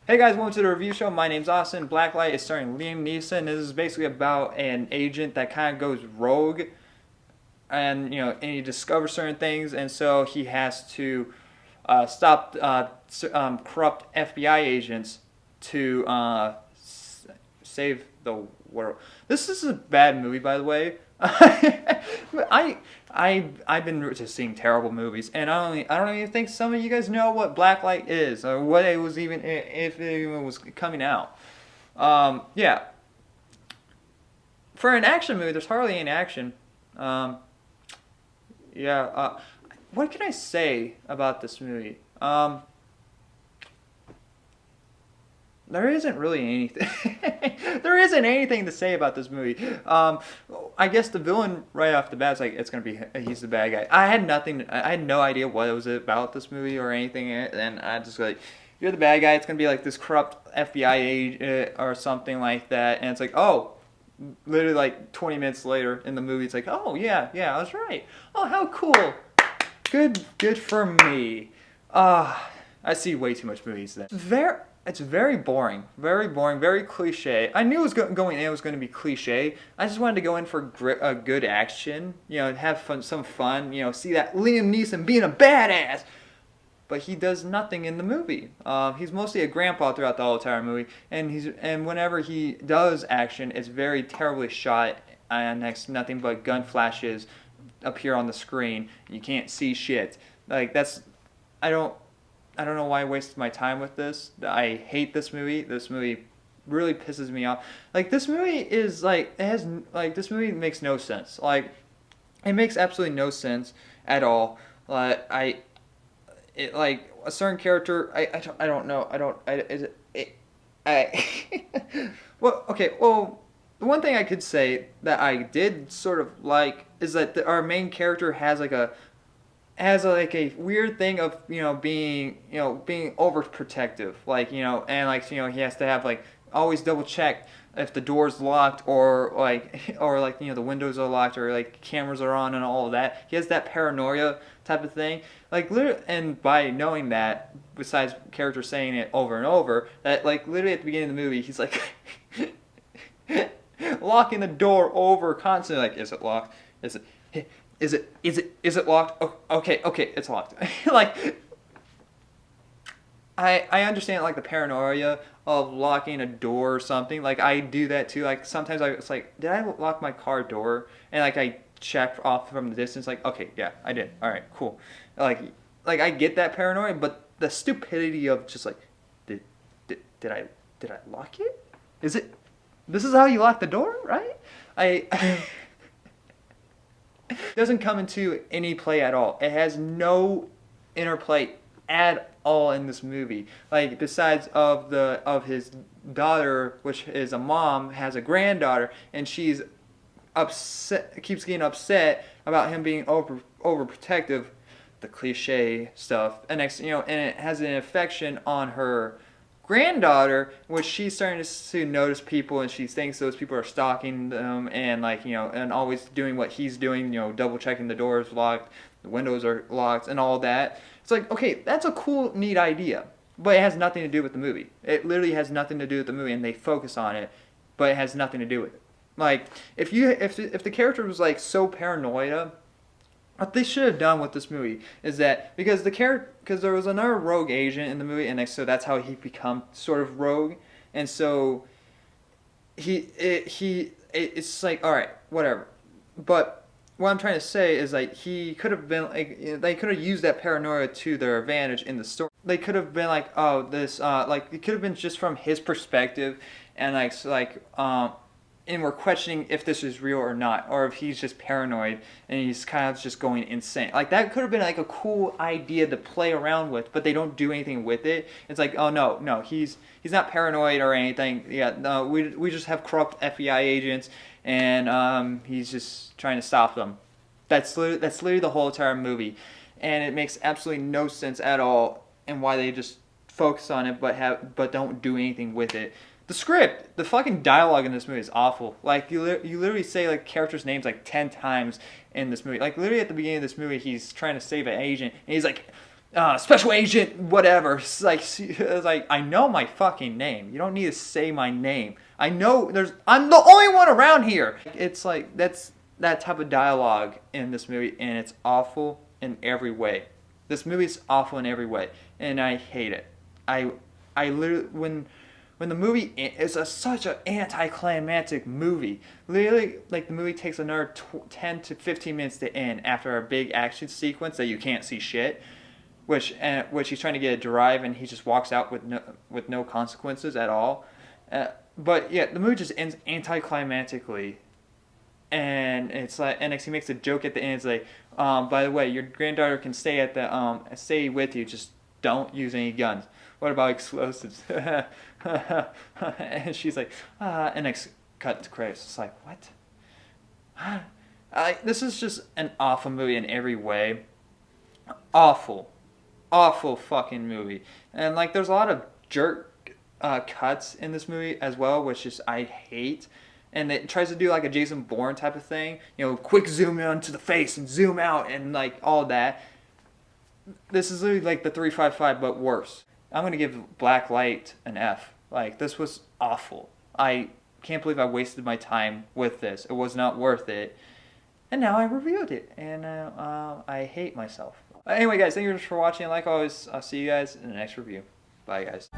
Hey guys, welcome to the review show. My name's Austin. Blacklight is starring Liam Neeson. This is basically about an agent that kind of goes rogue, and he discovers certain things, and so he has to stop corrupt FBI agents to save the world. This is a bad movie, by the way. I've been just seeing terrible movies, and I don't even think some of you guys know what Blacklight is or what it was even if it even was coming out. Yeah, for an action movie, there's hardly any action. Um, yeah, what can I say about this movie? There isn't really anything. There isn't anything to say about this movie. I guess the villain right off the bat is like it's gonna be he's the bad guy. I had nothing. I had no idea what it was about this movie or anything, and I just like you're the bad guy. It's gonna be like this corrupt FBI agent or something like that, and it's like literally like 20 minutes later in the movie, it's like oh yeah, I was right. Oh how cool. Good for me. I see way too much movies then. It's very boring, very cliche. I knew it was going in, it was going to be cliche. I just wanted to go in for good action, have some fun, see that Liam Neeson being a badass. But he does nothing in the movie. He's mostly a grandpa throughout the whole entire movie, and whenever he does action, it's very terribly shot, and next nothing but gun flashes appear on the screen. You can't see shit. Like that's I don't I don't know why I wasted my time with this. I hate this movie. This movie really pisses me off. Like this movie is like it has like this movie makes no sense. Like it makes absolutely no sense at all. Like a certain character I don't know. I don't I is it I well okay well the one thing I could say that I did sort of like is that our main character has like a weird thing of being overprotective, like and like he has to have like always double check if the door's locked or like the windows are locked or like cameras are on and all of that. He has that paranoia type of thing, like literally, and by knowing that, besides characters saying it over and over, that like literally at the beginning of the movie he's like locking the door over constantly, like is it locked, is it is it locked? Oh, okay, it's locked. Like I understand like the paranoia of locking a door or something. Like I do that too. Like sometimes it's like, did I lock my car door? And like I check off from the distance. Like okay, yeah, I did. All right, cool. Like like I get that paranoia, but the stupidity of just like, did did I lock it? Is it? This is how you lock the door, right? I doesn't come into any play at all. It has no interplay at all in this movie. Like besides of his daughter, which is a mom, has a granddaughter, and she's upset, keeps getting upset about him being overprotective, the cliche stuff, and and it has an affection on her granddaughter, which she's starting to notice people, and she thinks those people are stalking them, and and always doing what he's doing, double checking the doors locked, the windows are locked, and all that. It's like, okay, that's a cool, neat idea, but it has nothing to do with the movie. It literally has nothing to do with the movie, and they focus on it, but it has nothing to do with it. Like, if the character was like so paranoia, what they should have done with this movie is that because there was another rogue agent in the movie, and so that's how he become sort of rogue, and so it's like all right, whatever. But what I'm trying to say is like he could have been like they could have used that paranoia to their advantage in the story. They could have been like, oh, this like it could have been just from his perspective, and and we're questioning if this is real or not, or if he's just paranoid and he's kind of just going insane. Like that could have been like a cool idea to play around with, but they don't do anything with it. It's like, oh no, he's not paranoid or anything. Yeah, no, we just have corrupt FBI agents, and he's just trying to stop them. That's literally the whole entire movie, and it makes absolutely no sense at all, and why they just focus on it but don't do anything with it. The script, the fucking dialogue in this movie is awful. Like you literally say like characters' names like 10 times in this movie. Like literally at the beginning of this movie, he's trying to save an agent, and he's like, special agent, whatever. It's like, I know my fucking name. You don't need to say my name. I know I'm the only one around here. It's like, that's that type of dialogue in this movie, and it's awful in every way. This movie's awful in every way, and I hate it. I, I literally, when the movie is such an anticlimactic movie. Literally, like the movie takes another 10 to 15 minutes to end after a big action sequence that you can't see shit, which he's trying to get a drive, and he just walks out with no consequences at all. But yeah, the movie just ends anticlimactically, and it's like, and next he makes a joke at the end. It's like, by the way, your granddaughter can stay with you. Just don't use any guns. What about explosives? And she's like, and next cut to credits. It's like, what? This is just an awful movie in every way. Awful, awful fucking movie. And like, there's a lot of jerk cuts in this movie as well, which is I hate. And it tries to do like a Jason Bourne type of thing, quick zoom in to the face and zoom out and like all that. This is literally like the 355 but worse. I'm gonna give Blacklight an F. Like, this was awful. I can't believe I wasted my time with this. It was not worth it. And now I reviewed it, and I hate myself. Anyway, guys, thank you for watching. Like always, I'll see you guys in the next review. Bye, guys.